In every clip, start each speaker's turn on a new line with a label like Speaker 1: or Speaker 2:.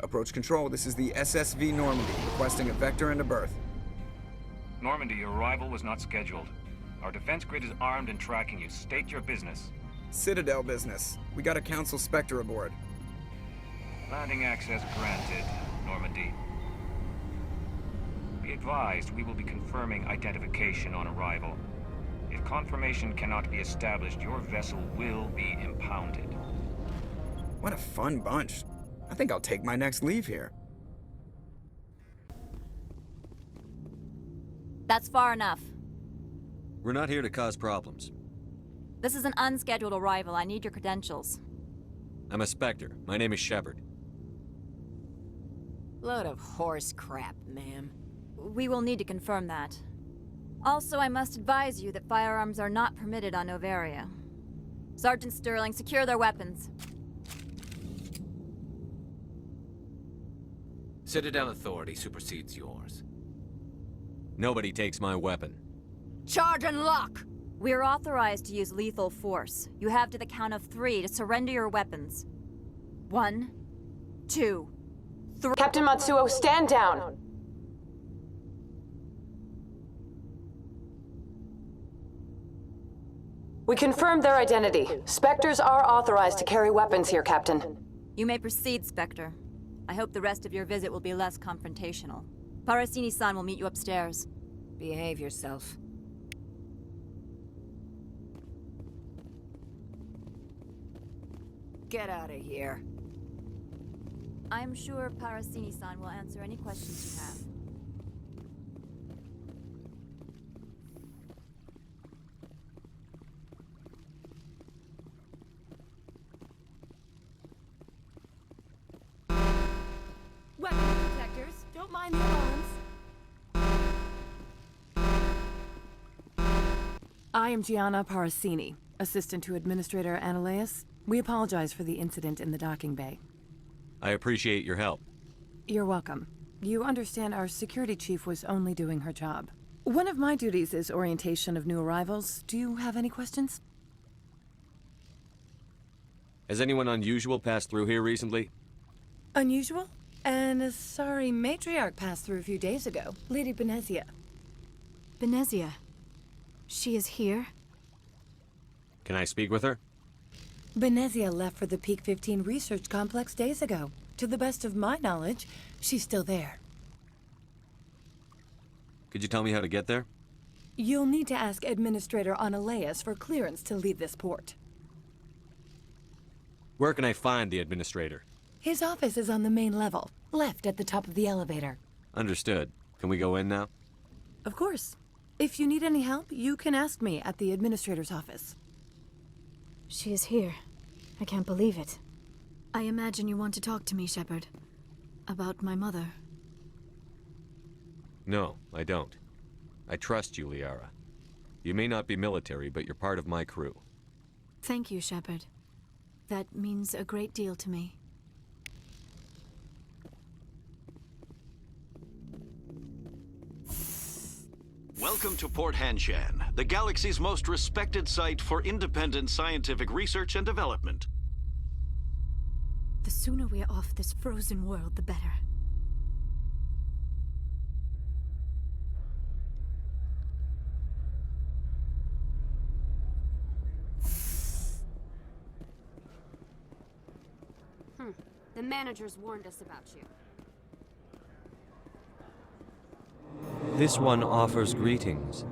Speaker 1: Approach control, this is the SSV Normandy, requesting a vector and a berth.
Speaker 2: Normandy, your arrival was not scheduled. Our defense grid is armed and tracking you. State your business.
Speaker 1: Citadel business. We got a Council Spectre aboard.
Speaker 2: Landing access granted, Normandy. Be advised, we will be confirming identification on arrival. If confirmation cannot be established, your vessel will be impounded.
Speaker 1: What a fun bunch. I think I'll take my next leave here.
Speaker 3: That's far enough.
Speaker 4: We're not here to cause problems.
Speaker 3: This is an unscheduled arrival. I need your credentials.
Speaker 4: I'm a Spectre. My name is Shepard.
Speaker 5: Load of horse crap, ma'am.
Speaker 3: We will need to confirm that. Also, I must advise you that firearms are not permitted on Novaria. Sergeant Sterling, secure their weapons.
Speaker 6: Citadel authority supersedes yours.
Speaker 4: Nobody takes my weapon.
Speaker 5: Charge and lock!
Speaker 3: We are authorized to use lethal force. You have to the count of 3 to surrender your weapons. 1, 2, 3.
Speaker 7: Captain Matsuo, stand down! We confirmed their identity. Spectres are authorized to carry weapons here, Captain.
Speaker 3: You may proceed, Spectre. I hope the rest of your visit will be less confrontational. Parasini-san will meet you upstairs.
Speaker 5: Behave yourself. Get out of here.
Speaker 3: I'm sure Parasini-san will answer any questions you have.
Speaker 5: Weapon detectors, don't mind the alarms. I am Gianna Parasini, assistant to Administrator Ananias. We apologize for the incident in the docking bay.
Speaker 4: I appreciate your help.
Speaker 5: You're welcome. You understand our security chief was only doing her job. One of my duties is orientation of new arrivals. Do you have any questions?
Speaker 4: Has anyone unusual passed through here recently?
Speaker 5: Unusual? And a sorry Matriarch passed through a few days ago. Lady Benezia.
Speaker 8: Benezia? She is here?
Speaker 4: Can I speak with her?
Speaker 5: Benezia left for the Peak 15 research complex days ago. To the best of my knowledge, she's still there.
Speaker 4: Could you tell me how to get there?
Speaker 5: You'll need to ask Administrator Ananias for clearance to leave this port.
Speaker 4: Where can I find the Administrator?
Speaker 5: His office is on the main level, left at the top of the elevator.
Speaker 4: Understood. Can we go in now?
Speaker 5: Of course. If you need any help, you can ask me at the Administrator's office.
Speaker 8: She is here. I can't believe it. I imagine you want to talk to me, Shepard. About my mother.
Speaker 4: No, I don't. I trust you, Liara. You may not be military, but you're part of my crew.
Speaker 8: Thank you, Shepard. That means a great deal to me.
Speaker 9: Welcome to Port Hanshan, the galaxy's most respected site for independent scientific research and development.
Speaker 8: The sooner we are off this frozen world, the better.
Speaker 10: The managers warned us about you.
Speaker 4: This one offers greetings.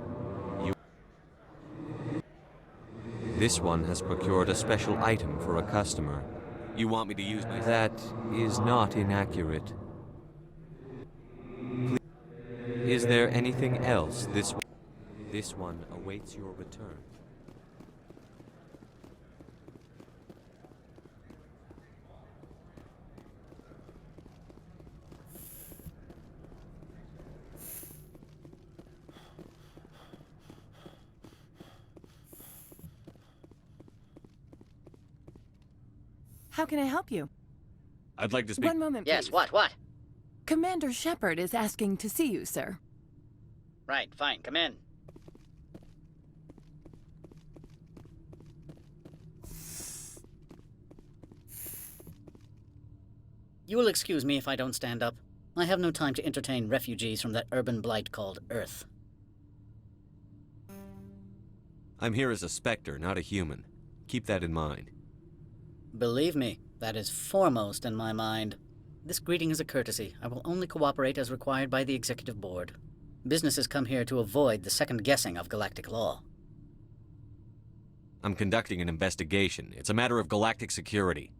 Speaker 4: This one has procured a special item for a customer. You want me to use my... That is not inaccurate. Is there anything else? This one awaits your return.
Speaker 5: How can I help you?
Speaker 4: I'd like to speak...
Speaker 5: One moment,
Speaker 11: Yes,
Speaker 5: please.
Speaker 11: what?
Speaker 5: Commander Shepard is asking to see you, sir.
Speaker 11: Right, fine, come in. You will excuse me if I don't stand up. I have no time to entertain refugees from that urban blight called Earth.
Speaker 4: I'm here as a Spectre, not a human. Keep that in mind.
Speaker 11: Believe me, that is foremost in my mind. This greeting is a courtesy. I will only cooperate as required by the Executive Board. Businesses come here to avoid the second guessing of galactic law.
Speaker 4: I'm conducting an investigation. It's a matter of galactic security.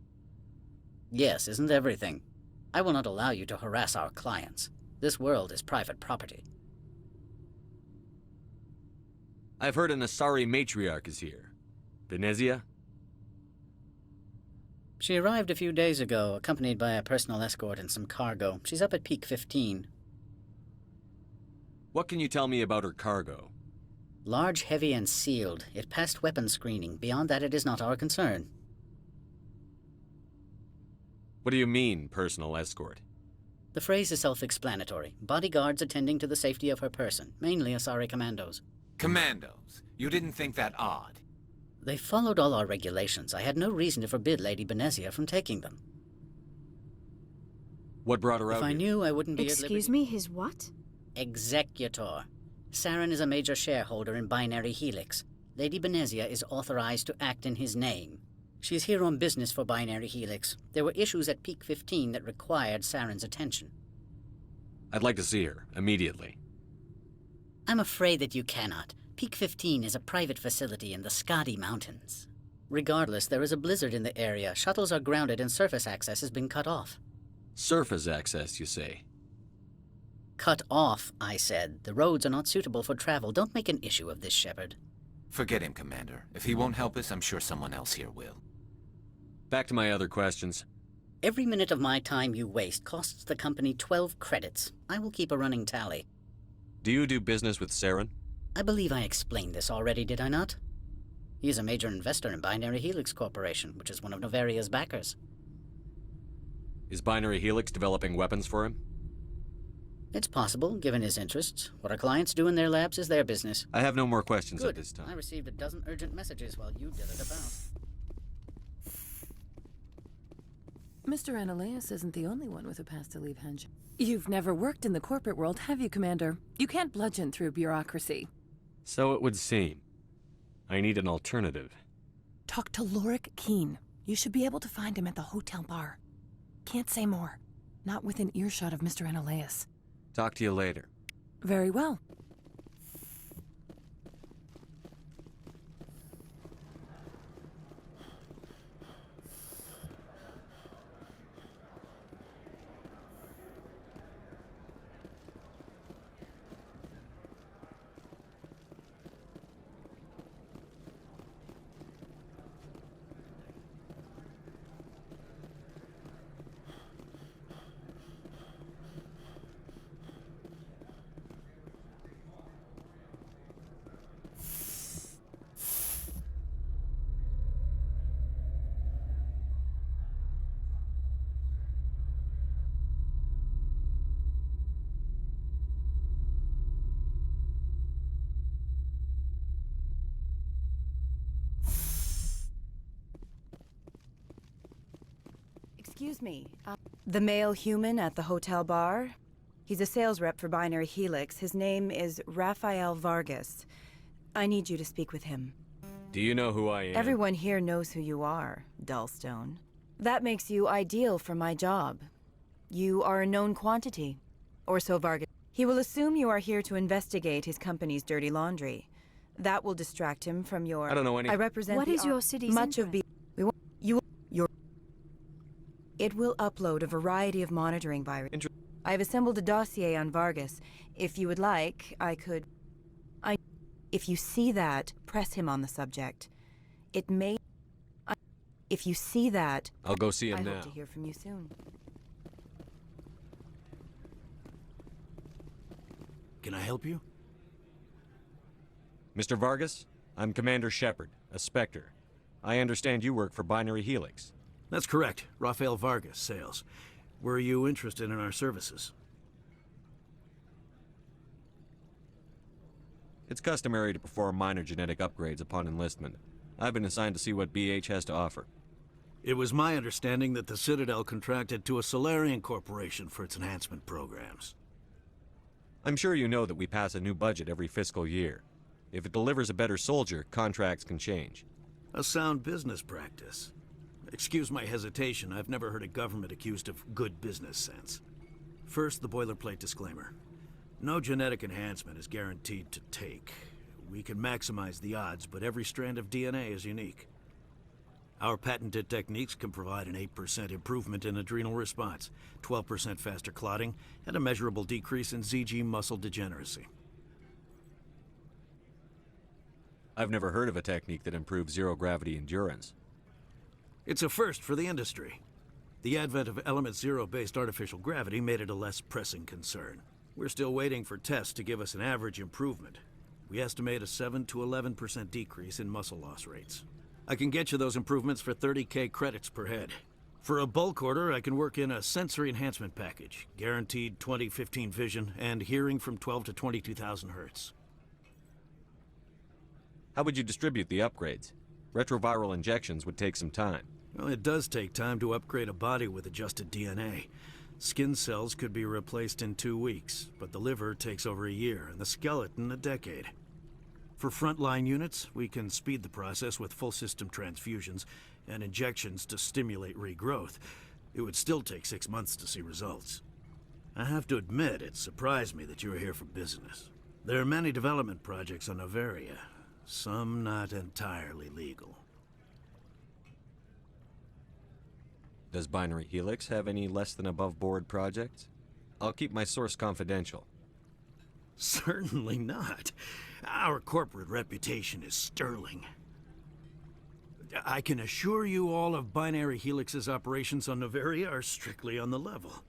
Speaker 11: Yes, isn't everything? I will not allow you to harass our clients. This world is private property.
Speaker 4: I've heard an Asari Matriarch is here. Benezia?
Speaker 11: She arrived a few days ago, accompanied by a personal escort and some cargo. She's up at Peak 15.
Speaker 4: What can you tell me about her cargo?
Speaker 11: Large, heavy, and sealed. It passed weapons screening. Beyond that, it is not our concern.
Speaker 4: What do you mean, personal escort?
Speaker 11: The phrase is self-explanatory. Bodyguards attending to the safety of her person, mainly Asari commandos.
Speaker 6: Commandos? You didn't think that odd?
Speaker 11: They followed all our regulations. I had no reason to forbid Lady Benezia from taking them.
Speaker 4: What brought her out
Speaker 11: If I
Speaker 4: here?
Speaker 11: knew, I wouldn't be at liberty.
Speaker 8: Excuse me, his what?
Speaker 11: Executor. Saren is a major shareholder in Binary Helix. Lady Benezia is authorized to act in his name. She's here on business for Binary Helix. There were issues at Peak 15 that required Saren's attention.
Speaker 4: I'd like to see her, immediately.
Speaker 11: I'm afraid that you cannot. Peak 15 is a private facility in the Skadi Mountains. Regardless, there is a blizzard in the area. Shuttles are grounded and surface access has been cut off.
Speaker 4: Surface access, you say?
Speaker 11: Cut off, I said. The roads are not suitable for travel. Don't make an issue of this, Shepard.
Speaker 6: Forget him, Commander. If he won't help us, I'm sure someone else here will.
Speaker 4: Back to my other questions.
Speaker 11: Every minute of my time you waste costs the company 12 credits. I will keep a running tally.
Speaker 4: Do you do business with Saren?
Speaker 11: I believe I explained this already, did I not? He is a major investor in Binary Helix Corporation, which is one of Novaria's backers.
Speaker 4: Is Binary Helix developing weapons for him?
Speaker 11: It's possible, given his interests. What our clients do in their labs is their business.
Speaker 4: I have no more questions
Speaker 11: Good.
Speaker 4: at this time.
Speaker 11: I received a dozen urgent messages while you did it about.
Speaker 5: Mr. Ananias isn't the only one with a past to leave Henge. You've never worked in the corporate world, have you, Commander? You can't bludgeon through bureaucracy.
Speaker 4: So it would seem. I need an alternative.
Speaker 5: Talk to Lorik Keen. You should be able to find him at the hotel bar. Can't say more. Not within earshot of Mr. Ananias.
Speaker 4: Talk to you later.
Speaker 5: Very well.
Speaker 12: Excuse me, the male human at the hotel bar? He's a sales rep for Binary Helix. His name is Rafael Vargas. I need you to speak with him.
Speaker 4: Do you know who I am?
Speaker 12: Everyone here knows who you are, Dullstone. That makes you ideal for my job. You are a known quantity. Or so Vargas. He will assume you are here to investigate his company's dirty laundry. That will distract him from your...
Speaker 4: I don't know anything.
Speaker 12: I represent
Speaker 8: What is your city's
Speaker 12: much
Speaker 8: interest?
Speaker 12: of we want you your. It will upload a variety of monitoring viruses. I have assembled a dossier on Vargas. If you would like, I could... If you see that, press him on the subject. It may... If you see that...
Speaker 4: I'll go see him
Speaker 12: I
Speaker 4: now.
Speaker 12: hope to hear from you soon.
Speaker 13: Can I help you?
Speaker 4: Mr. Vargas, I'm Commander Shepard, a Spectre. I understand you work for Binary Helix.
Speaker 13: That's correct. Rafael Vargas, sales. Were you interested in our services?
Speaker 4: It's customary to perform minor genetic upgrades upon enlistment. I've been assigned to see what BH has to offer.
Speaker 13: It was my understanding that the Citadel contracted to a Solarian corporation for its enhancement programs.
Speaker 4: I'm sure you know that we pass a new budget every fiscal year. If it delivers a better soldier, contracts can change.
Speaker 13: A sound business practice. Excuse my hesitation, I've never heard a government accused of good business sense. First, the boilerplate disclaimer. No genetic enhancement is guaranteed to take. We can maximize the odds, but every strand of DNA is unique. Our patented techniques can provide an 8% improvement in adrenal response, 12% faster clotting, and a measurable decrease in ZG muscle degeneracy.
Speaker 4: I've never heard of a technique that improves zero-gravity endurance.
Speaker 13: It's a first for the industry. The advent of element zero-based artificial gravity made it a less pressing concern. We're still waiting for tests to give us an average improvement. We estimate a 7 to 11% decrease in muscle loss rates. I can get you those improvements for 30K credits per head. For a bulk order, I can work in a sensory enhancement package, guaranteed 20/15 vision, and hearing from 12 to 22,000 hertz.
Speaker 4: How would you distribute the upgrades? Retroviral injections would take some time.
Speaker 13: Well, it does take time to upgrade a body with adjusted DNA. Skin cells could be replaced in 2 weeks, but the liver takes over a year, and the skeleton a decade. For frontline units, we can speed the process with full system transfusions and injections to stimulate regrowth. It would still take 6 months to see results. I have to admit, it surprised me that you were here for business. There are many development projects on Noveria, some not entirely legal.
Speaker 4: Does Binary Helix have any less than above-board projects? I'll keep my source confidential.
Speaker 13: Certainly not. Our corporate reputation is sterling. I can assure you all of Binary Helix's operations on Noveria are strictly on the level.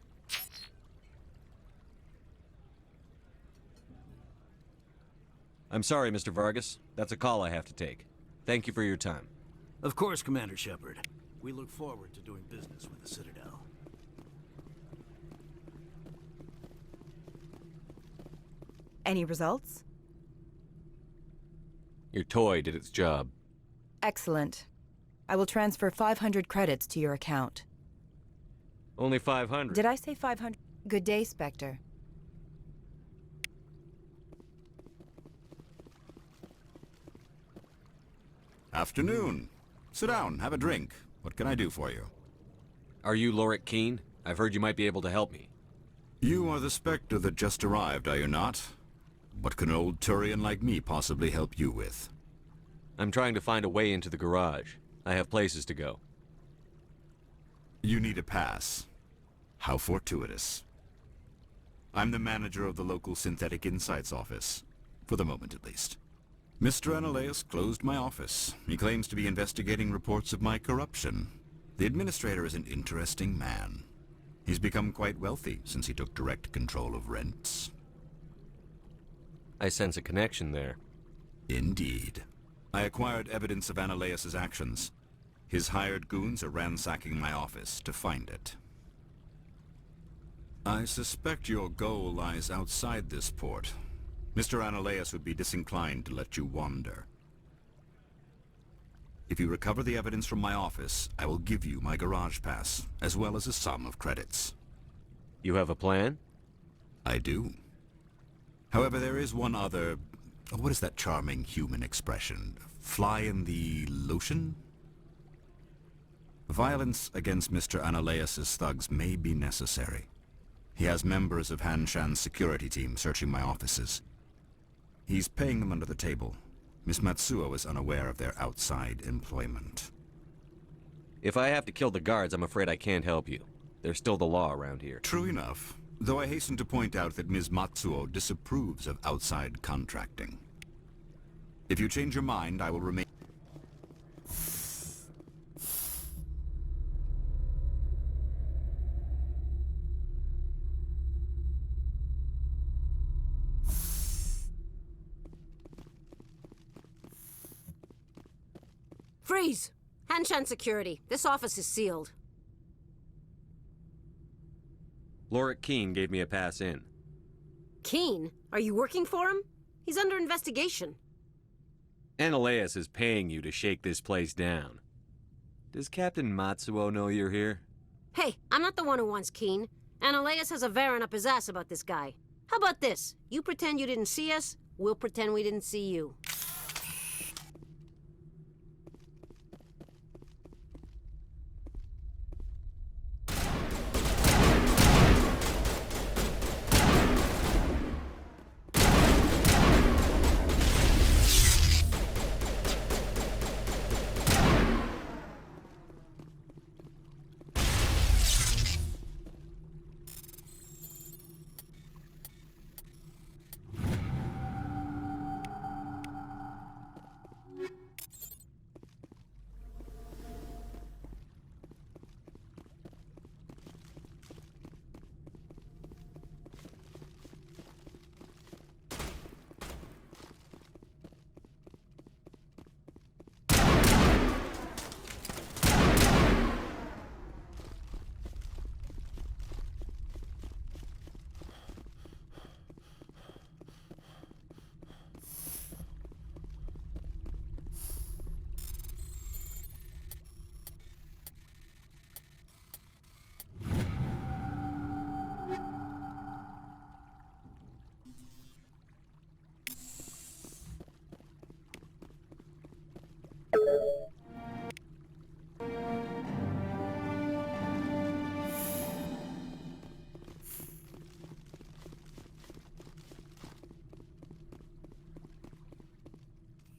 Speaker 4: I'm sorry, Mr. Vargas. That's a call I have to take. Thank you for your time.
Speaker 13: Of course, Commander Shepard. We look forward to doing business with the Citadel.
Speaker 12: Any results?
Speaker 4: Your toy did its job.
Speaker 12: Excellent. I will transfer 500 credits to your account.
Speaker 4: Only 500.
Speaker 12: Did I say 500? Good day, Spectre.
Speaker 14: Afternoon. Sit down, have a drink. What can I do for you?
Speaker 4: Are you Lorik Keene? I've heard you might be able to help me.
Speaker 14: You are the Spectre that just arrived, are you not? What can an old Turian like me possibly help you with?
Speaker 4: I'm trying to find a way into the garage. I have places to go.
Speaker 14: You need a pass. How fortuitous. I'm the manager of the local Synthetic Insights office. For the moment, at least. Mr. Analaeus closed my office. He claims to be investigating reports of my corruption. The administrator is an interesting man. He's become quite wealthy since he took direct control of rents.
Speaker 4: I sense a connection there.
Speaker 14: Indeed. I acquired evidence of Analaeus' actions. His hired goons are ransacking my office to find it. I suspect your goal lies outside this port. Mr. Analaeus would be disinclined to let you wander. If you recover the evidence from my office, I will give you my garage pass, as well as a sum of credits.
Speaker 4: You have a plan?
Speaker 14: I do. However, there is one other... what is that charming human expression? Fly in the lotion? Violence against Mr. Analaeus' thugs may be necessary. He has members of Hanshan's security team searching my offices. He's paying them under the table. Miss Matsuo is unaware of their outside employment.
Speaker 4: If I have to kill the guards, I'm afraid I can't help you. There's still the law around here.
Speaker 14: True enough, though I hasten to point out that Ms. Matsuo disapproves of outside contracting. If you change your mind, I will remain...
Speaker 10: Freeze! Hanshan Security. This office is sealed.
Speaker 4: Lorik Keene gave me a pass in.
Speaker 10: Keene? Are you working for him? He's under investigation.
Speaker 4: Analaeus is paying you to shake this place down. Does Captain Matsuo know you're here?
Speaker 10: Hey, I'm not the one who wants Keen. Analeus has a Varen up his ass about this guy. How about this? You pretend you didn't see us, we'll pretend we didn't see you.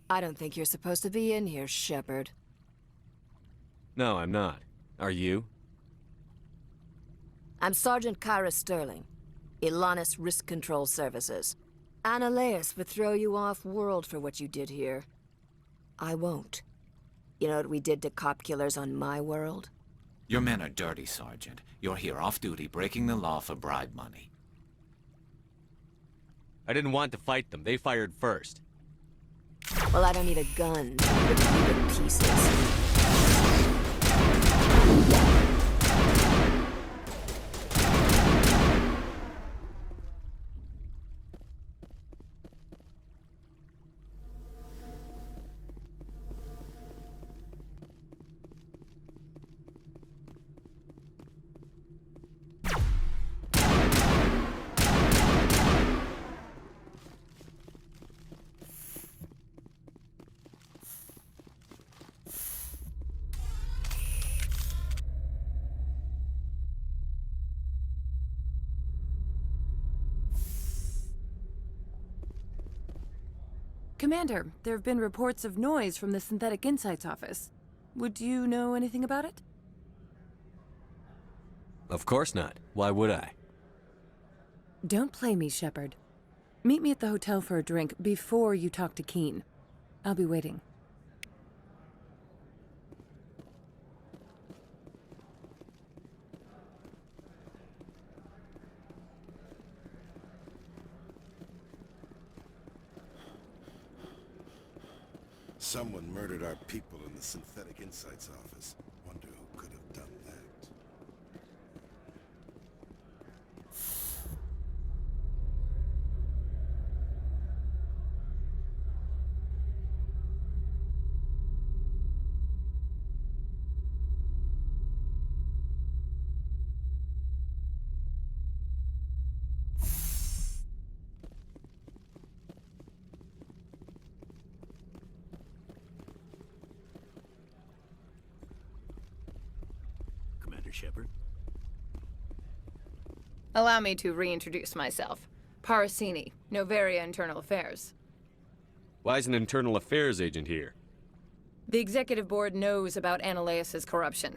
Speaker 15: I don't think you're supposed to be in here, Shepard.
Speaker 4: No, I'm not. Are you?
Speaker 15: I'm Sergeant Kyra Sterling, Ilanis Risk Control Services. Analeus would throw you off-world for what you did here. I won't. You know what we did to cop killers on my world?
Speaker 6: Your men are dirty, Sergeant. You're here off-duty, breaking the law for bribe money.
Speaker 4: I didn't want to fight them. They fired first.
Speaker 15: Well, I don't need a gun to rip you to pieces.
Speaker 5: Commander, there have been reports of noise from the Synthetic Insights office. Would you know anything about it?
Speaker 4: Of course not. Why would I?
Speaker 5: Don't play me, Shepard. Meet me at the hotel for a drink before you talk to Keen. I'll be waiting.
Speaker 16: Someone murdered our people in the Synthetic Insights office. Wonder who could have done that.
Speaker 13: Shepard.
Speaker 17: Allow me to reintroduce myself. Parasini, Novaria Internal Affairs.
Speaker 4: Why is an internal affairs agent here?
Speaker 17: The executive board knows about Analeus' corruption.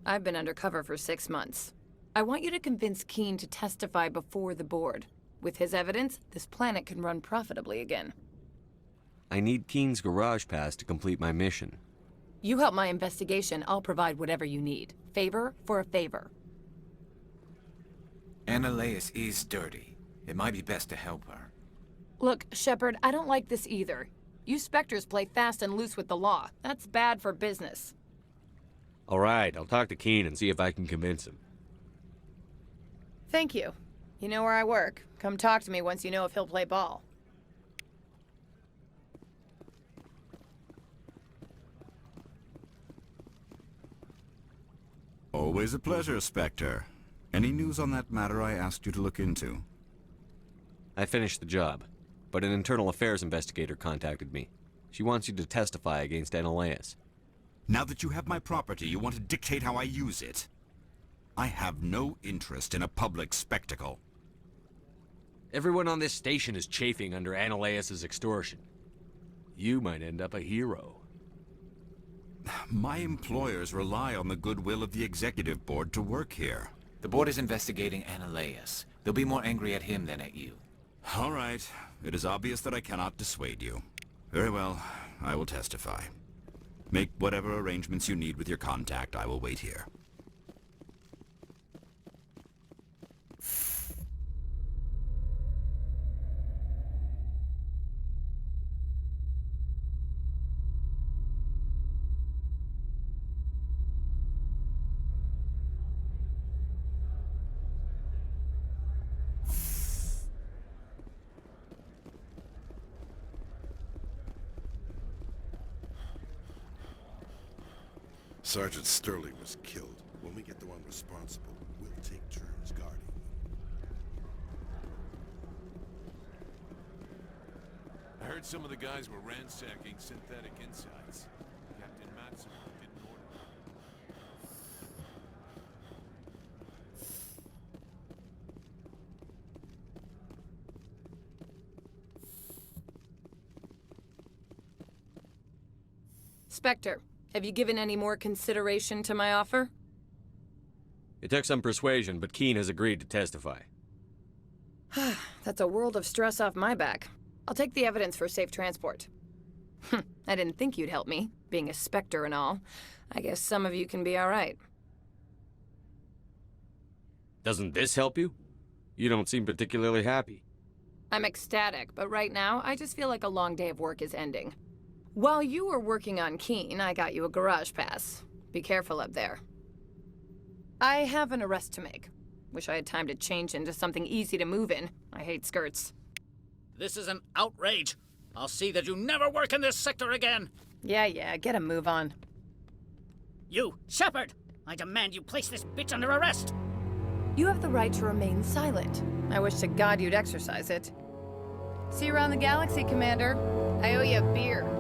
Speaker 17: I've been undercover for 6 months. I want you to convince Keen to testify before the board. With his evidence, this planet can run profitably again.
Speaker 4: I need Keen's garage pass to complete my mission.
Speaker 17: You help my investigation, I'll provide whatever you need. Favor for a favor.
Speaker 6: Analeus is dirty. It might be best to help her.
Speaker 17: Look, Shepard, I don't like this either. You Spectres play fast and loose with the law. That's bad for business.
Speaker 4: All right, I'll talk to Keen and see if I can convince him.
Speaker 17: Thank you. You know where I work. Come talk to me once you know if he'll play ball.
Speaker 14: Always a pleasure, Spectre. Any news on that matter I asked you to look into?
Speaker 4: I finished the job, but an internal affairs investigator contacted me. She wants you to testify against Analeus.
Speaker 14: Now that you have my property, you want to dictate how I use it? I have no interest in a public spectacle.
Speaker 4: Everyone on this station is chafing under Analeus' extortion. You might end up a hero.
Speaker 14: My employers rely on the goodwill of the executive board to work here.
Speaker 6: The board is investigating Analeus. They'll be more angry at him than at you.
Speaker 14: All right. It is obvious that I cannot dissuade you. Very well. I will testify. Make whatever arrangements you need with your contact. I will wait here.
Speaker 16: Sergeant Sterling was killed. When we get the one responsible, we'll take turns guarding them.
Speaker 18: I heard some of the guys were ransacking synthetic insides. Captain Matson didn't order.
Speaker 17: Spectre, have you given any more consideration to my offer?
Speaker 4: It took some persuasion, but Keene has agreed to testify.
Speaker 17: That's a world of stress off my back. I'll take the evidence for safe transport. I didn't think you'd help me, being a Spectre and all. I guess some of you can be all right.
Speaker 4: Doesn't this help you? You don't seem particularly happy.
Speaker 17: I'm ecstatic, but right now, I just feel like a long day of work is ending. While you were working on Keene, I got you a garage pass. Be careful up there. I have an arrest to make. Wish I had time to change into something easy to move in. I hate skirts.
Speaker 11: This is an outrage. I'll see that you never work in this sector again.
Speaker 17: Yeah, get a move on.
Speaker 11: You, Shepard! I demand you place this bitch under arrest!
Speaker 17: You have the right to remain silent. I wish to God you'd exercise it. See you around the galaxy, Commander. I owe you a beer.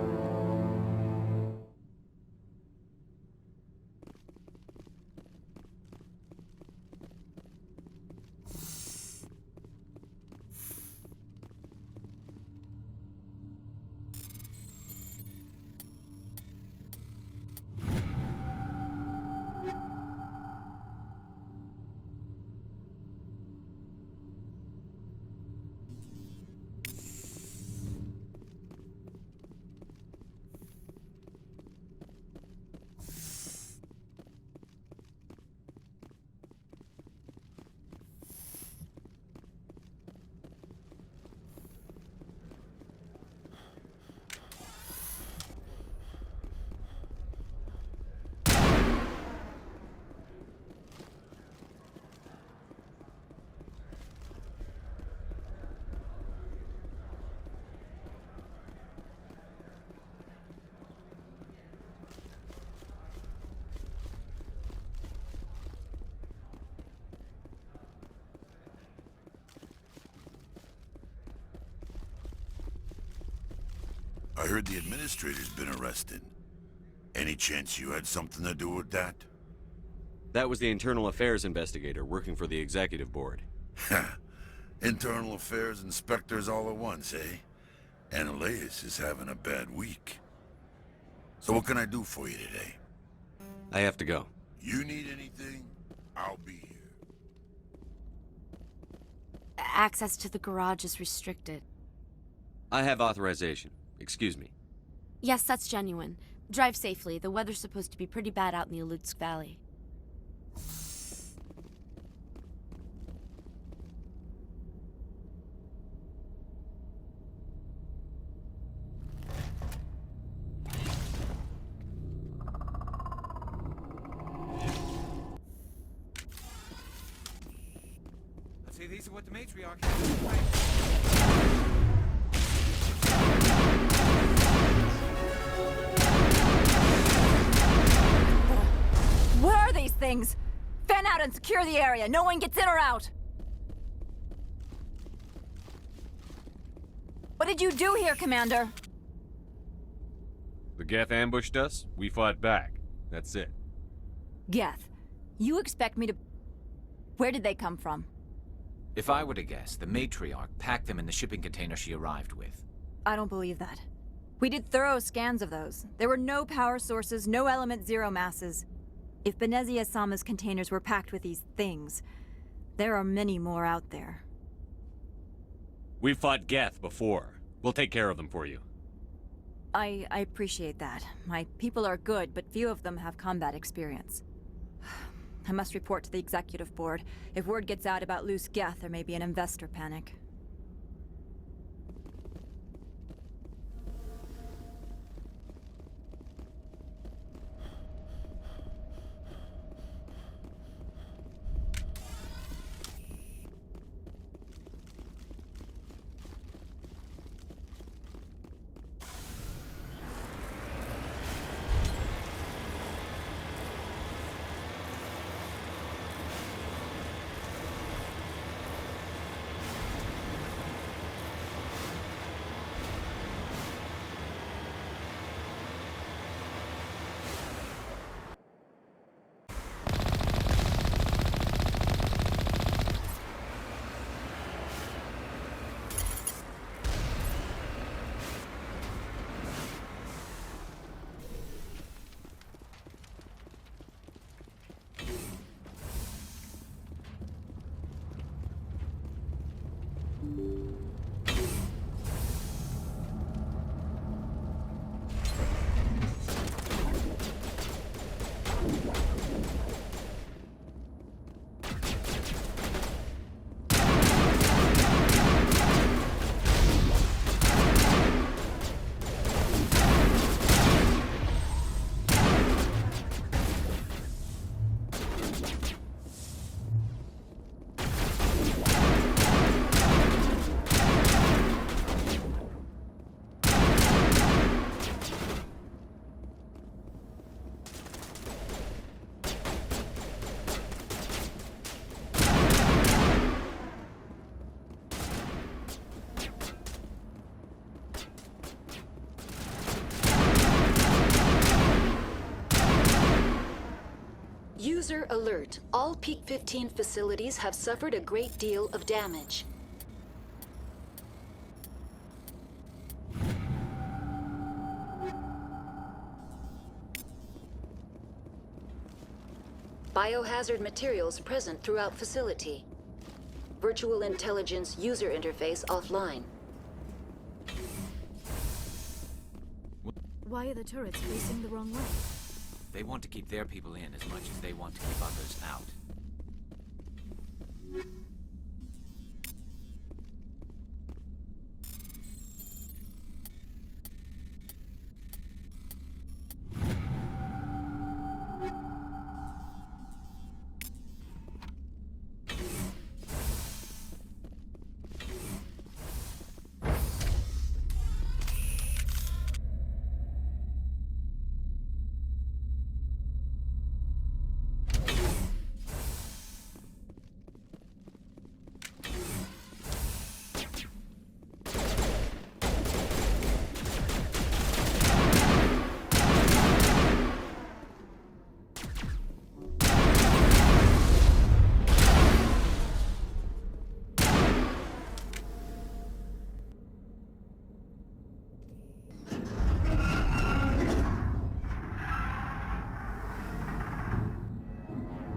Speaker 16: I heard the administrator's been arrested. Any chance you had something to do with that?
Speaker 4: That was the internal affairs investigator working for the executive board.
Speaker 16: Internal affairs inspectors all at once, eh? Analeus is having a bad week. So what can I do for you today?
Speaker 4: I have to go.
Speaker 16: You need anything? I'll be here.
Speaker 19: Access to the garage is restricted.
Speaker 4: I have authorization. Excuse me.
Speaker 19: Yes, that's genuine. Drive safely. The weather's supposed to be pretty bad out in the Alutsk Valley.
Speaker 2: Let's see, these are what the Matriarch has.
Speaker 3: What are these things? Fan out and secure the area. No one gets in or out. What did you do here, Commander?
Speaker 20: The Geth ambushed us, we fought back. That's it.
Speaker 3: Geth, you expect me to... Where did they come from?
Speaker 6: If I were to guess, the Matriarch packed them in the shipping container she arrived with.
Speaker 3: I don't believe that. We did thorough scans of those. There were no power sources, no element zero masses. If Benezia-sama's containers were packed with these things, there are many more out there.
Speaker 20: We've fought Geth before. We'll take care of them for you.
Speaker 3: I appreciate that. My people are good, but few of them have combat experience. I must report to the executive board. If word gets out about loose Geth, there may be an investor panic.
Speaker 21: User alert. All Peak 15 facilities have suffered a great deal of damage. Biohazard materials present throughout facility. Virtual intelligence user interface offline.
Speaker 8: Why are the turrets facing the wrong way?
Speaker 6: They want to keep their people in as much as they want to keep others out.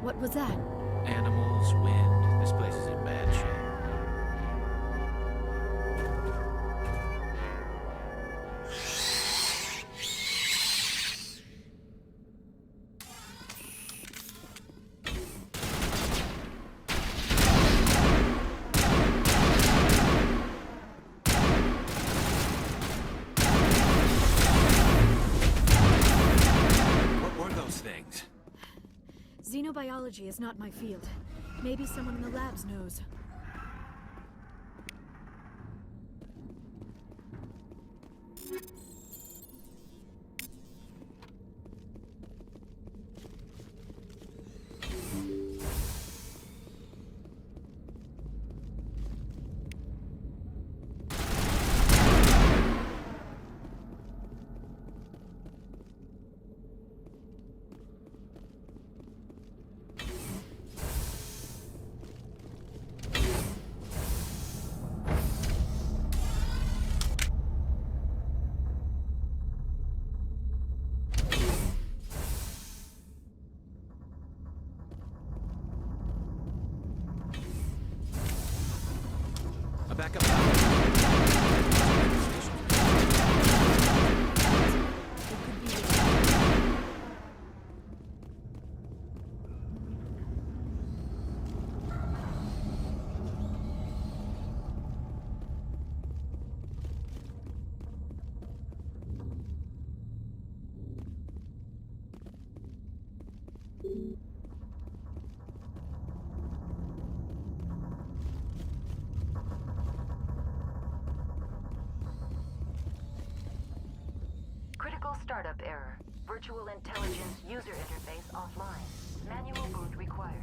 Speaker 8: What was that?
Speaker 6: Animals, wind. This place is in bad shape. What were those things?
Speaker 8: Xenobiology is not my field. Maybe someone in the labs knows.
Speaker 6: backup.
Speaker 1: Critical startup error. Virtual intelligence user interface offline. Manual boot required.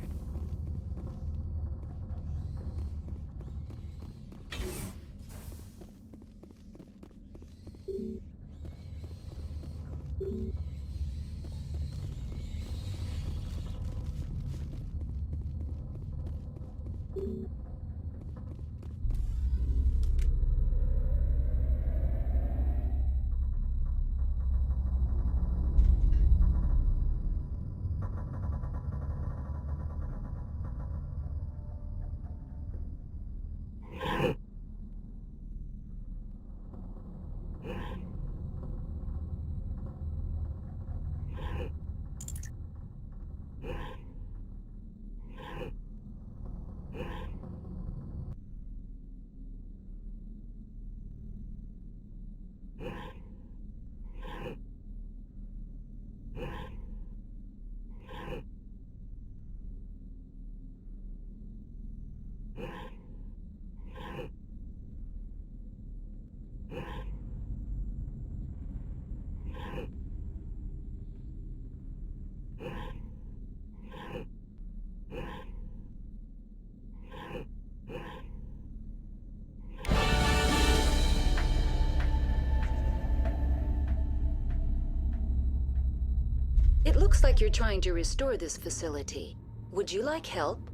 Speaker 1: It looks like you're trying to restore this facility. Would you like help?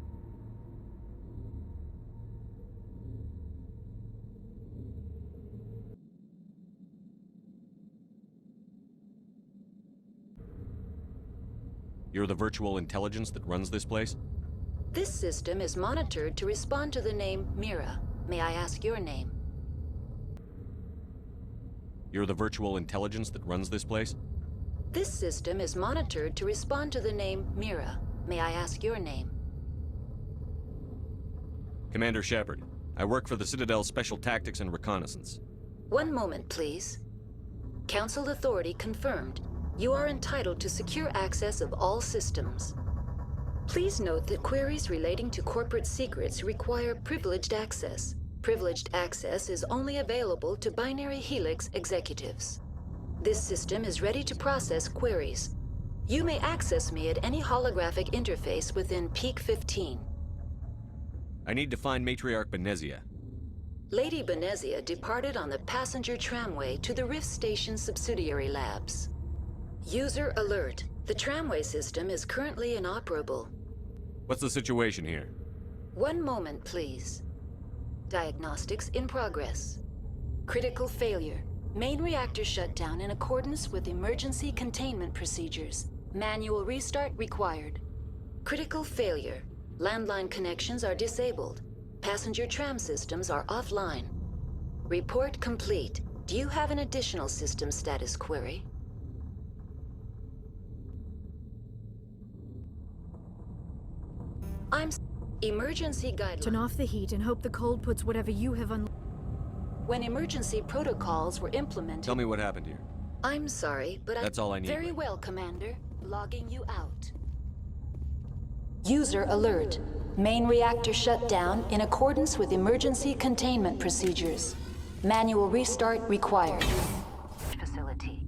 Speaker 20: You're the virtual intelligence that runs this place?
Speaker 1: This system is monitored to respond to the name Mira. May I ask your name?
Speaker 20: You're the virtual intelligence that runs this place?
Speaker 1: This system is monitored to respond to the name Mira. May I ask your name?
Speaker 20: Commander Shepard. I work for the Citadel's Special Tactics and Reconnaissance.
Speaker 1: One moment, please. Council authority confirmed. You are entitled to secure access of all systems. Please note that queries relating to corporate secrets require privileged access. Privileged access is only available to Binary Helix executives. This system is ready to process queries. You may access me at any holographic interface within Peak 15.
Speaker 20: I need to find Matriarch Benezia.
Speaker 1: Lady Benezia departed on the passenger tramway to the Rift Station subsidiary labs. User alert. The tramway system is currently inoperable.
Speaker 20: What's the situation here?
Speaker 1: One moment, please. Diagnostics in progress. Critical failure. Main reactor shut down in accordance with emergency containment procedures. Manual restart required. Critical failure. Landline connections are disabled. Passenger tram systems are offline. Report complete. Do you have an additional system status query? Emergency guidelines.
Speaker 8: Turn off the heat and hope the cold puts whatever you have on.
Speaker 1: When emergency protocols were implemented...
Speaker 20: Tell me what happened here.
Speaker 1: I'm sorry, but
Speaker 20: That's all I need.
Speaker 1: Very well, Commander. Logging you out. User alert. Main reactor shut down in accordance with emergency containment procedures. Manual restart required. Facility.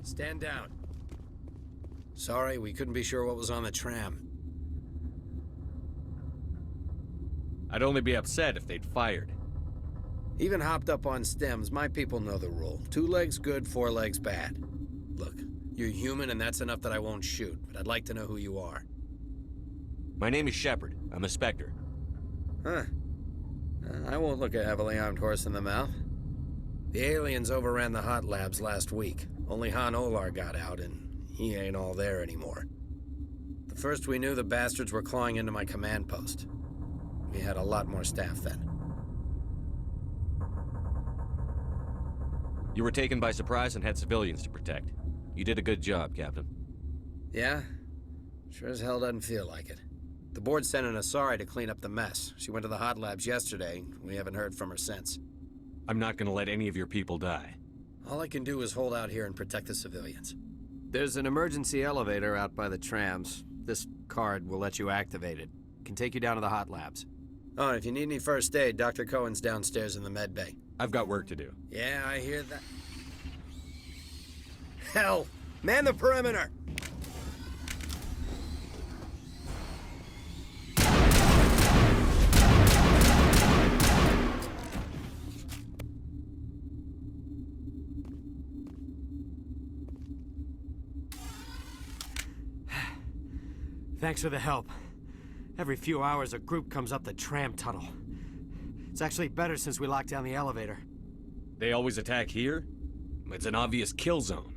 Speaker 22: Stand down.
Speaker 7: Sorry, we couldn't be sure what was on the tram.
Speaker 20: I'd only be upset if they'd fired.
Speaker 7: Even hopped up on stems, my people know the rule. 2 legs good, 4 legs bad. Look, you're human and that's enough that I won't shoot, but I'd like to know who you are.
Speaker 20: My name is Shepard. I'm a Spectre.
Speaker 7: Huh. I won't look a heavily armed horse in the mouth. The aliens overran the hot labs last week. Only Han Olar got out, and he ain't all there anymore. The first we knew, the bastards were clawing into my command post. We had a lot more staff then.
Speaker 20: You were taken by surprise and had civilians to protect. You did a good job, Captain.
Speaker 7: Yeah? Sure as hell doesn't feel like it. The board sent an Asari to clean up the mess. She went to the hot labs yesterday. We haven't heard from her since.
Speaker 20: I'm not gonna let any of your people die.
Speaker 7: All I can do is hold out here and protect the civilians.
Speaker 22: There's an emergency elevator out by the trams. This card will let you activate it. Can take you down to the hot labs.
Speaker 7: Oh, and if you need any first aid, Dr. Cohen's downstairs in the med bay.
Speaker 20: I've got work to do.
Speaker 7: Yeah, I hear that. Hell! Man the perimeter!
Speaker 22: Thanks for the help. Every few hours, a group comes up the tram tunnel. It's actually better since we locked down the elevator.
Speaker 20: They always attack here? It's an obvious kill zone.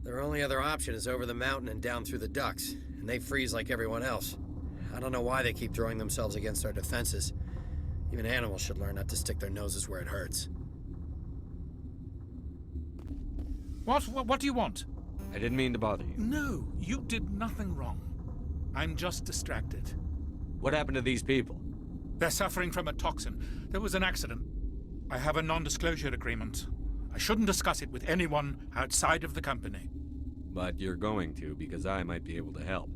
Speaker 7: Their only other option is over the mountain and down through the ducts, and they freeze like everyone else. I don't know why they keep throwing themselves against our defenses. Even animals should learn not to stick their noses where it hurts.
Speaker 23: What do you want?
Speaker 20: I didn't mean to bother you.
Speaker 23: No, you did nothing wrong. I'm just distracted.
Speaker 20: What happened to these people?
Speaker 23: They're suffering from a toxin. There was an accident. I have a non-disclosure agreement. I shouldn't discuss it with anyone outside of the company.
Speaker 20: But you're going to, because I might be able to help.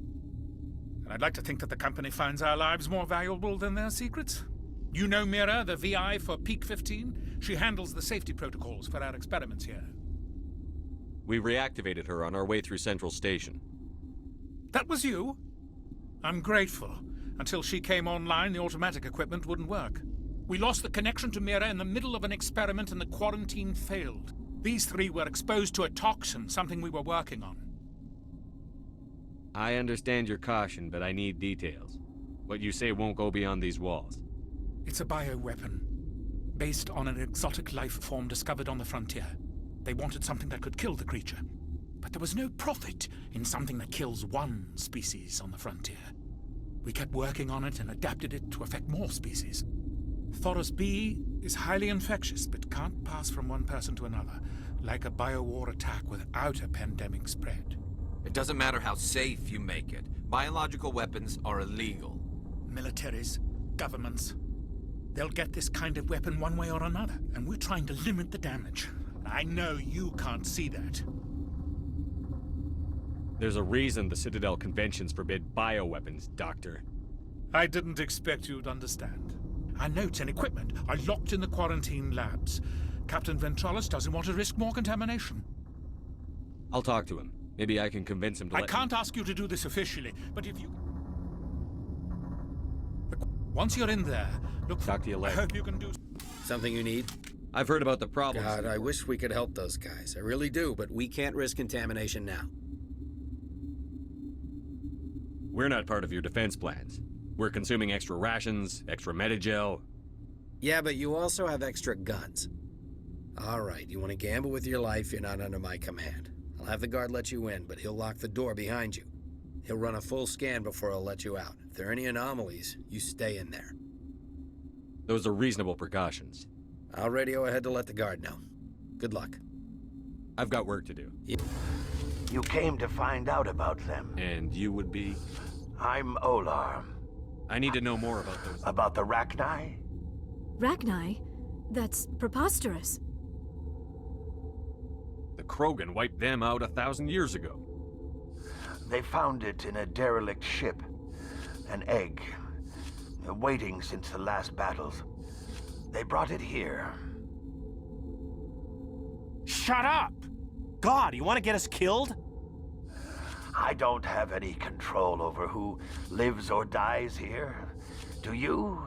Speaker 23: And I'd like to think that the company finds our lives more valuable than their secrets. You know Mira, the VI for Peak 15? She handles the safety protocols for our experiments here.
Speaker 20: We reactivated her on our way through Central Station.
Speaker 23: That was you? I'm grateful. Until she came online, the automatic equipment wouldn't work. We lost the connection to Mira in the middle of an experiment and the quarantine failed. These 3 were exposed to a toxin, something we were working on.
Speaker 20: I understand your caution, but I need details. What you say won't go beyond these walls.
Speaker 23: It's a bioweapon, based on an exotic life form discovered on the frontier. They wanted something that could kill the creature. But there was no profit in something that kills one species on the frontier. We kept working on it and adapted it to affect more species. Thoros B is highly infectious, but can't pass from one person to another, like a biowar attack without a pandemic spread.
Speaker 24: It doesn't matter how safe you make it. Biological weapons are illegal.
Speaker 23: Militaries, governments, they'll get this kind of weapon one way or another, and we're trying to limit the damage. I know you can't see that.
Speaker 20: There's a reason the Citadel conventions forbid bioweapons, Doctor.
Speaker 23: I didn't expect you'd understand. Our notes and equipment are locked in the quarantine labs. Captain Ventralis doesn't want to risk more contamination.
Speaker 20: I'll talk to him. Maybe I can convince him to
Speaker 23: I can't ask you to do this officially, but if you... Once you're in there, look...
Speaker 20: Talk to you later.
Speaker 23: I hope you can do...
Speaker 7: Something you need?
Speaker 20: I've heard about the problems.
Speaker 7: God, I wish we could help those guys. I really do, but we can't risk contamination now.
Speaker 20: We're not part of your defense plans. We're consuming extra rations, extra Metagel.
Speaker 7: Yeah, but you also have extra guns. All right, you want to gamble with your life, you're not under my command. I'll have the guard let you in, but he'll lock the door behind you. He'll run a full scan before he'll let you out. If there are any anomalies, you stay in there.
Speaker 20: Those are reasonable precautions.
Speaker 7: I'll radio ahead to let the guard know. Good luck.
Speaker 20: I've got work to do.
Speaker 25: You came to find out about them.
Speaker 20: And you would be?
Speaker 25: I'm Olar.
Speaker 20: I need to know more about those.
Speaker 25: About the Rachni?
Speaker 8: Rachni? That's preposterous.
Speaker 20: The Krogan wiped them out 1,000 years ago.
Speaker 25: They found it in a derelict ship. An egg. Waiting since the last battles. They brought it here.
Speaker 22: Shut up! God, you want to get us killed?
Speaker 25: I don't have any control over who lives or dies here. Do you?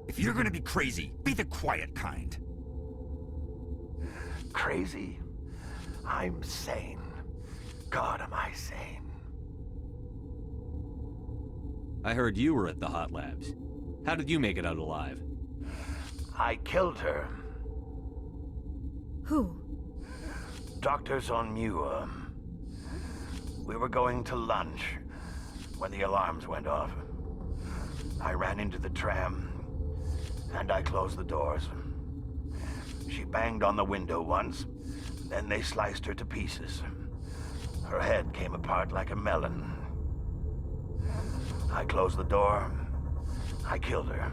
Speaker 14: If you're gonna be crazy, be the quiet kind.
Speaker 25: Crazy? I'm sane. God, am I sane.
Speaker 4: I heard you were at the hot labs. How did you make it out alive?
Speaker 25: I killed her.
Speaker 8: Who?
Speaker 25: Dr. Zonmua. We were going to lunch when the alarms went off. I ran into the tram, and I closed the doors. She banged on the window once, then they sliced her to pieces. Her head came apart like a melon. I closed the door. I killed her.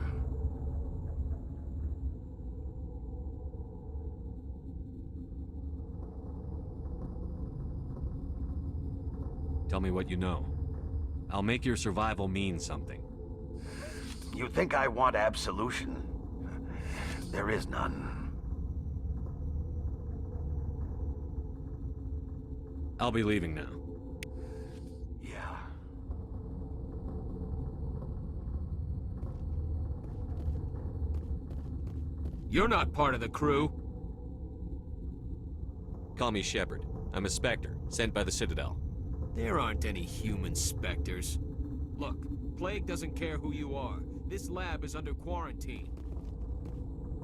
Speaker 4: Tell me what you know. I'll make your survival mean something.
Speaker 25: You think I want absolution? There is none.
Speaker 4: I'll be leaving now.
Speaker 25: Yeah.
Speaker 5: You're not part of the crew.
Speaker 4: Call me Shepard. I'm a Spectre, sent by the Citadel.
Speaker 5: There aren't any human specters. Look, Plague doesn't care who you are. This lab is under quarantine.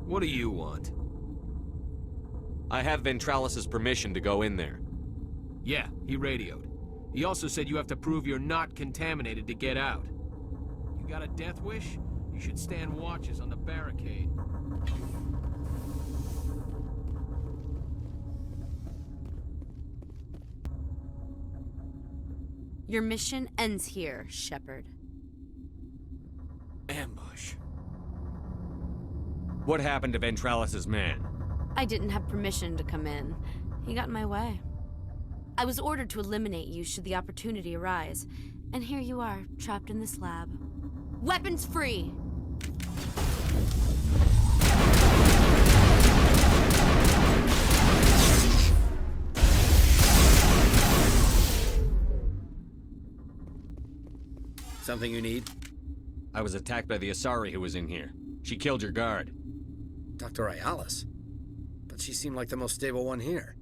Speaker 5: What do you want?
Speaker 4: I have Ventralis's permission to go in there.
Speaker 5: Yeah, he radioed. He also said you have to prove you're not contaminated to get out. You got a death wish? You should stand watches on the barricade.
Speaker 19: Your mission ends here, Shepard.
Speaker 5: Ambush.
Speaker 4: What happened to Ventralis's man?
Speaker 19: I didn't have permission to come in. He got in my way. I was ordered to eliminate you should the opportunity arise. And here you are, trapped in this lab. Weapons free!
Speaker 7: Something you need?
Speaker 4: I was attacked by the Asari who was in here. She killed your guard.
Speaker 7: Dr. Ayala's? But she seemed like the most stable one here.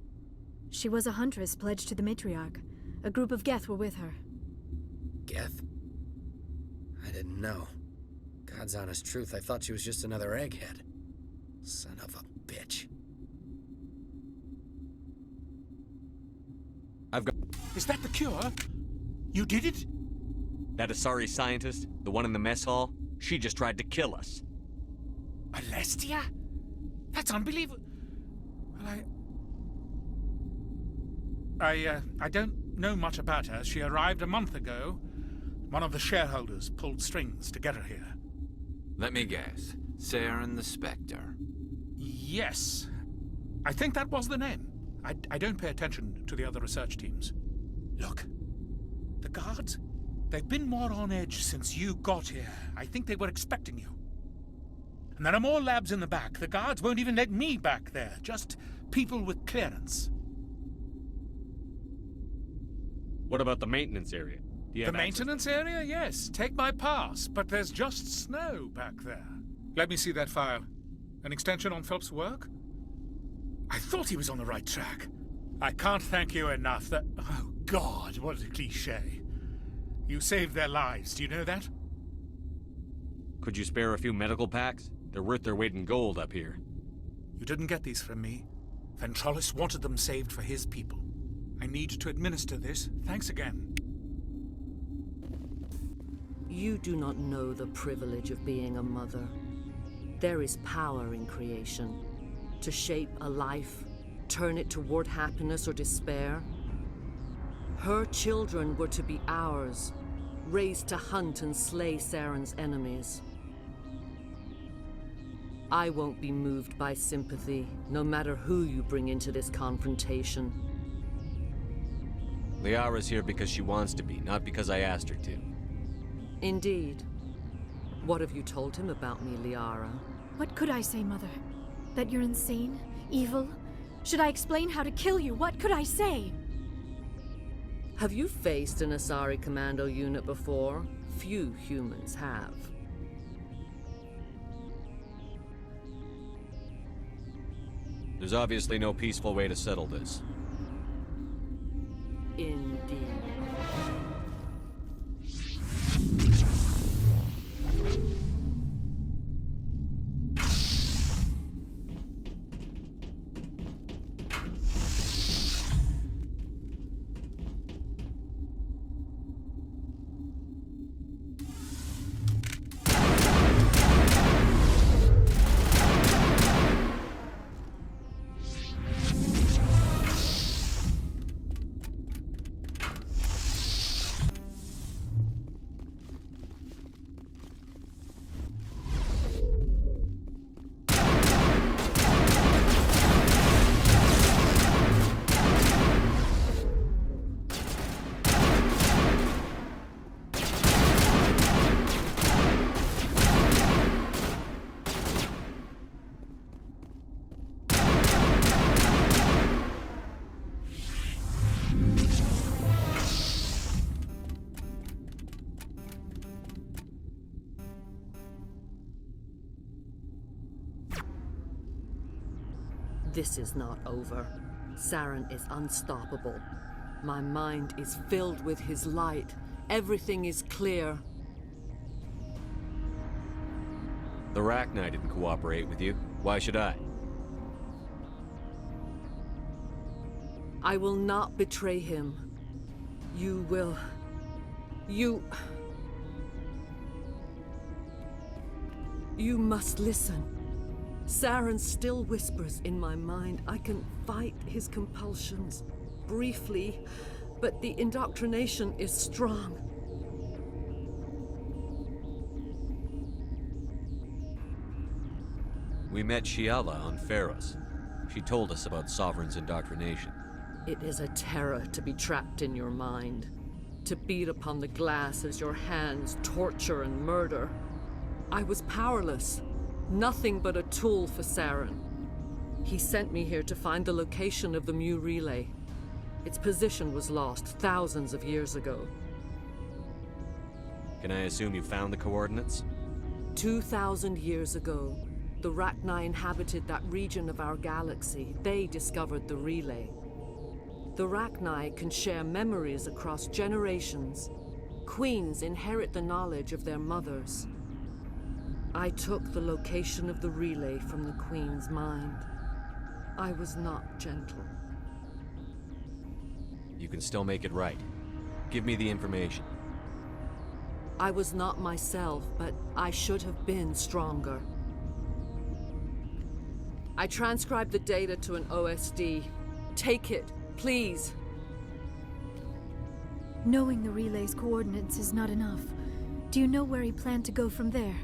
Speaker 8: She was a huntress pledged to the Matriarch. A group of Geth were with her.
Speaker 7: Geth? I didn't know. God's honest truth, I thought she was just another egghead. Son of a bitch.
Speaker 4: I've got...
Speaker 23: Is that the cure? You did it?
Speaker 4: That Asari scientist, the one in the mess hall, she just tried to kill us.
Speaker 23: Alestia? That's unbelievable. Well, I don't know much about her. She arrived a month ago. One of the shareholders pulled strings to get her here.
Speaker 6: Let me guess. Saren the Spectre.
Speaker 23: Yes. I think that was the name. I don't pay attention to the other research teams. Look, the guards, they've been more on edge since you got here. I think they were expecting you. And there are more labs in the back. The guards won't even let me back there. Just people with clearance.
Speaker 4: What about the maintenance area? Do you
Speaker 23: The
Speaker 4: have access?
Speaker 23: maintenance area? Yes. Take my pass. But there's just snow back there. Let me see that file. An extension on Phelps' work? I thought he was on the right track. I can't thank you enough that... Oh, God, what a cliché. You saved their lives. Do you know that?
Speaker 4: Could you spare a few medical packs? They're worth their weight in gold up here.
Speaker 23: You didn't get these from me. Ventralis wanted them saved for his people. I need to administer this. Thanks again.
Speaker 9: You do not know the privilege of being a mother. There is power in creation. To shape a life, turn it toward happiness or despair. Her children were to be ours, raised to hunt and slay Saren's enemies. I won't be moved by sympathy, no matter who you bring into this confrontation.
Speaker 4: Liara's here because she wants to be, not because I asked her to.
Speaker 9: Indeed. What have you told him about me, Liara?
Speaker 8: What could I say, Mother? That you're insane? Evil? Should I explain how to kill you? What could I say?
Speaker 9: Have you faced an Asari commando unit before? Few humans have.
Speaker 4: There's obviously no peaceful way to settle this.
Speaker 9: Indeed. This is not over. Saren is unstoppable. My mind is filled with his light. Everything is clear.
Speaker 4: The Rachni didn't cooperate with you. Why should I?
Speaker 9: I will not betray him. You will. You must listen. Saren still whispers in my mind. I can fight his compulsions, briefly, but the indoctrination is strong.
Speaker 4: We met Shiala on Pharos. She told us about Sovereign's indoctrination.
Speaker 9: It is a terror to be trapped in your mind, to beat upon the glass as your hands torture and murder. I was powerless, nothing but a tool for Saren. He sent me here to find the location of the Mu relay. Its position was lost thousands of years ago.
Speaker 4: Can I assume you found the coordinates?
Speaker 9: 2,000 years ago, the Rachni inhabited that region of our galaxy. They discovered the relay. The Rachni can share memories across generations. Queens inherit the knowledge of their mothers. I took the location of the relay from the Queen's mind. I was not gentle.
Speaker 4: You can still make it right. Give me the information.
Speaker 9: I was not myself, but I should have been stronger. I transcribed the data to an OSD. Take it, please.
Speaker 8: Knowing the relay's coordinates is not enough. Do you know where he planned to go from there?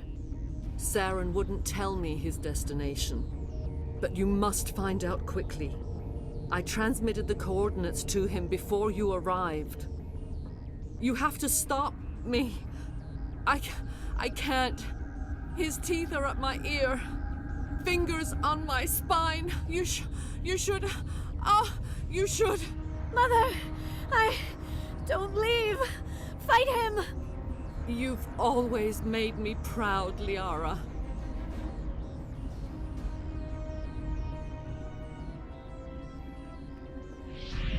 Speaker 9: Saren wouldn't tell me his destination. But you must find out quickly. I transmitted the coordinates to him before you arrived. You have to stop me. I can't. His teeth are at my ear. Fingers on my spine. You should. You should.
Speaker 8: Mother, don't leave. Fight him.
Speaker 9: You've always made me proud, Liara.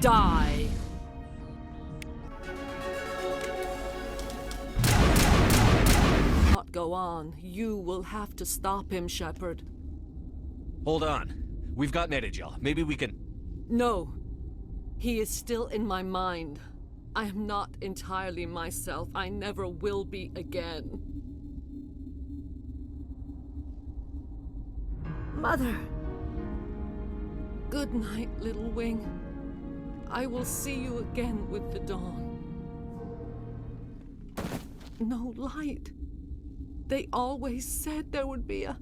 Speaker 9: Die. Not go on. You will have to stop him, Shepard.
Speaker 4: Hold on. We've got Medigel. Maybe we can...
Speaker 9: No. He is still in my mind. I am not entirely myself. I never will be again.
Speaker 8: Mother.
Speaker 9: Good night, little wing. I will see you again with the dawn. No light. They always said there would be a...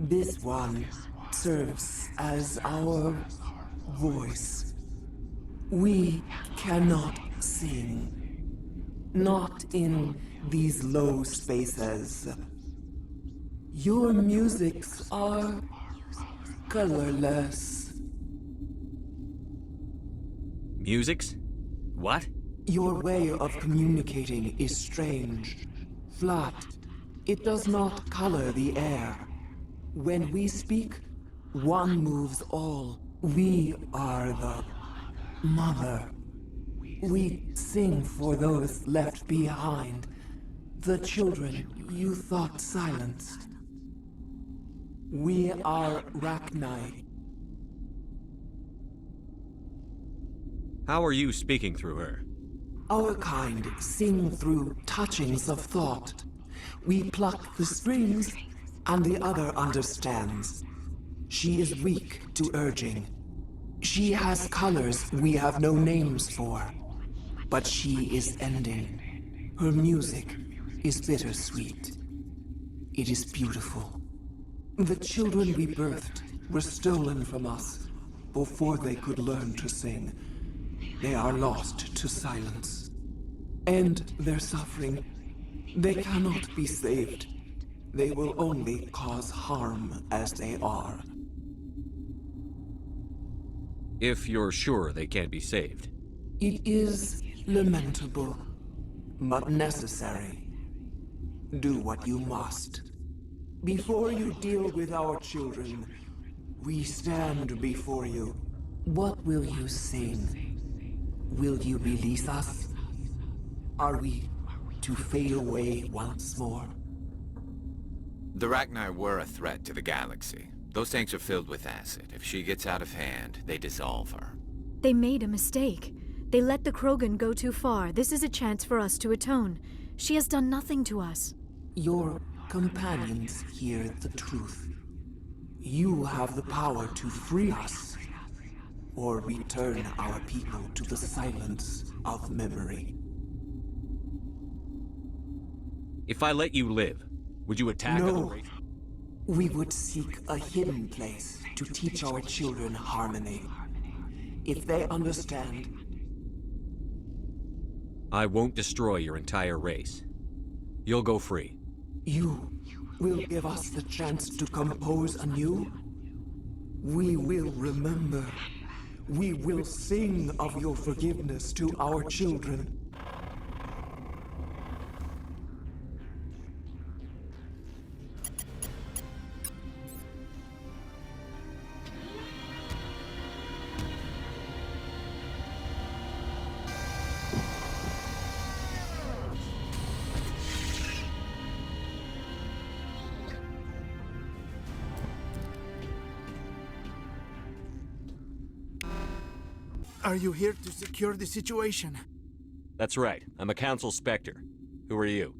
Speaker 10: This one serves as our voice. We cannot sing. Not in these low spaces. Your musics are colorless.
Speaker 20: Musics? What?
Speaker 10: Your way of communicating is strange. Flat. It does not color the air. When we speak, one moves all. We are the mother. We sing for those left behind. The children you thought silenced. We are Rachni.
Speaker 20: How are you speaking through her?
Speaker 10: Our kind sing through touchings of thought. We pluck the strings, and the other understands. She is weak to urging. She has colors we have no names for. But she is ending. Her music is bittersweet. It is beautiful. The children we birthed were stolen from us before they could learn to sing. They are lost to silence. And their suffering, they cannot be saved. They will only cause harm as they are.
Speaker 20: If you're sure they can't be saved.
Speaker 10: It is lamentable, but necessary. Do what you must. Before you deal with our children, we stand before you. What will you sing? Will you release us? Are we to fade away once more?
Speaker 6: The Rachni were a threat to the galaxy. Those tanks are filled with acid. If she gets out of hand, they dissolve her.
Speaker 8: They made a mistake. They let the Krogan go too far. This is a chance for us to atone. She has done nothing to us.
Speaker 10: Your companions hear the truth. You have the power to free us, or return our people to the silence of memory.
Speaker 20: If I let you live, would you attack other
Speaker 10: No.
Speaker 20: races?
Speaker 10: We would seek a hidden place to teach our children harmony. If they understand,
Speaker 20: I won't destroy your entire race. You'll go free.
Speaker 10: you will give us the chance to compose anew. We will remember. We will sing of your forgiveness to our children.
Speaker 12: Are you here to secure the situation?
Speaker 20: That's right. I'm a Council Spectre. Who are you?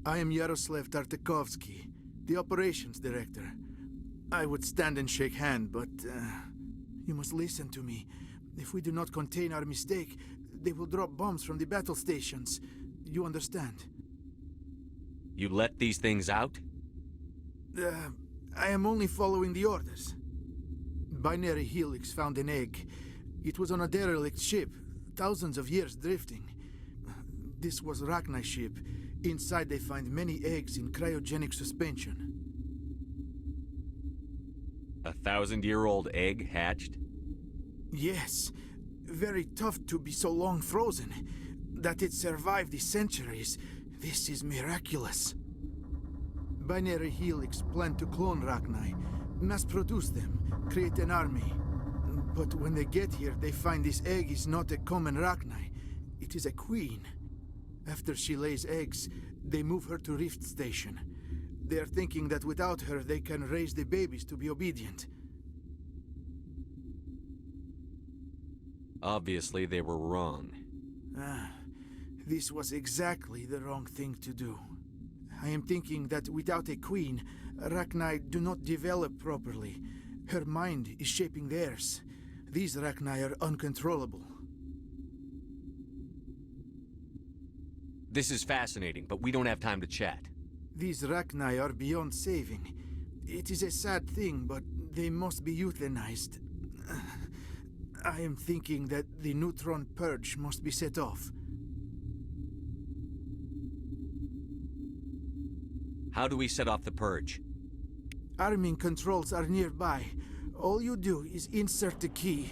Speaker 12: I am Yaroslav Tartakovsky, the operations director. I would stand and shake hand, but you must listen to me. If we do not contain our mistake, they will drop bombs from the battle stations. You understand?
Speaker 20: You let these things out?
Speaker 12: I am only following the orders. Binary Helix found an egg. It was on a derelict ship, thousands of years drifting. This was Rachni's ship. Inside they find many eggs in cryogenic suspension.
Speaker 20: 1,000-year-old egg hatched?
Speaker 12: Yes. Very tough to be so long frozen. That it survived the centuries. This is miraculous. Binary Helix planned to clone Rachni, mass-produce them, create an army. But when they get here, they find this egg is not a common Rachni. It is a queen. After she lays eggs, they move her to Rift Station. They are thinking that without her, they can raise the babies to be obedient.
Speaker 20: Obviously, they were wrong.
Speaker 12: This was exactly the wrong thing to do. I am thinking that without a queen, Rachni do not develop properly. Her mind is shaping theirs. These Rachni are uncontrollable.
Speaker 20: This is fascinating, but we don't have time to chat.
Speaker 12: These Rachni are beyond saving. It is a sad thing, but they must be euthanized. I am thinking that the neutron purge must be set off.
Speaker 4: How do we set off the purge?
Speaker 12: Arming controls are nearby. All you do is insert the key.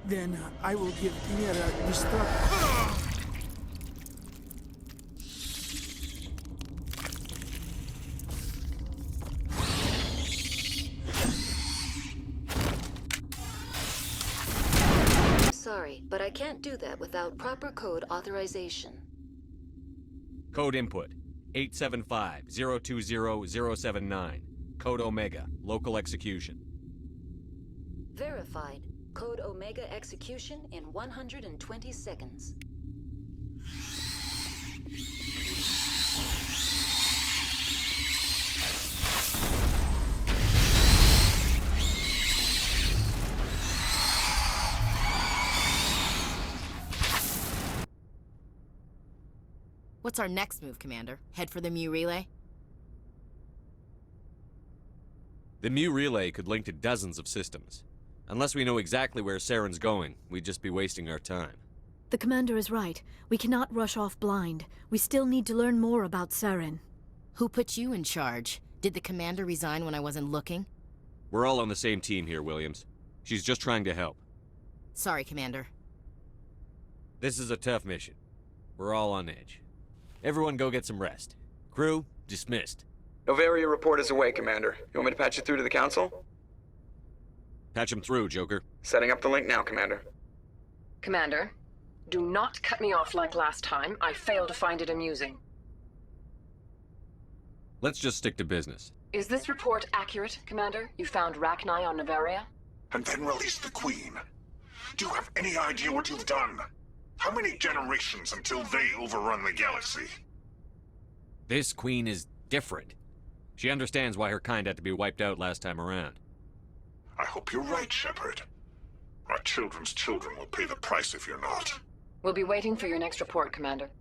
Speaker 12: Then I will give Mira destruct.
Speaker 1: Sorry, but I can't do that without proper code authorization.
Speaker 20: Code input 875-020-079. Code Omega. Local execution.
Speaker 1: Verified. Code Omega execution in 120 seconds.
Speaker 11: What's our next move, Commander? Head for the Mu relay?
Speaker 20: The Mu relay could link to dozens of systems. Unless we know exactly where Saren's going, we'd just be wasting our time.
Speaker 8: The Commander is right. We cannot rush off blind. We still need to learn more about Saren.
Speaker 11: Who put you in charge? Did the Commander resign when I wasn't looking?
Speaker 20: We're all on the same team here, Williams. She's just trying to help.
Speaker 11: Sorry, Commander.
Speaker 20: This is a tough mission. We're all on edge. Everyone go get some rest. Crew, dismissed.
Speaker 13: Novaria report is away, Commander. You want me to patch it through to the Council?
Speaker 20: Patch him through, Joker.
Speaker 13: Setting up the link now, Commander.
Speaker 15: Commander, do not cut me off like last time. I fail to find it amusing.
Speaker 20: Let's just stick to business.
Speaker 15: Is this report accurate, Commander? You found Rachni on Novaria?
Speaker 17: And then released the Queen. Do you have any idea what you've done? How many generations until they overrun the galaxy?
Speaker 20: This Queen is different. She understands why her kind had to be wiped out last time around.
Speaker 17: I hope you're right, Shepard. Our children's children will pay the price if you're not.
Speaker 15: We'll be waiting for your next report, Commander.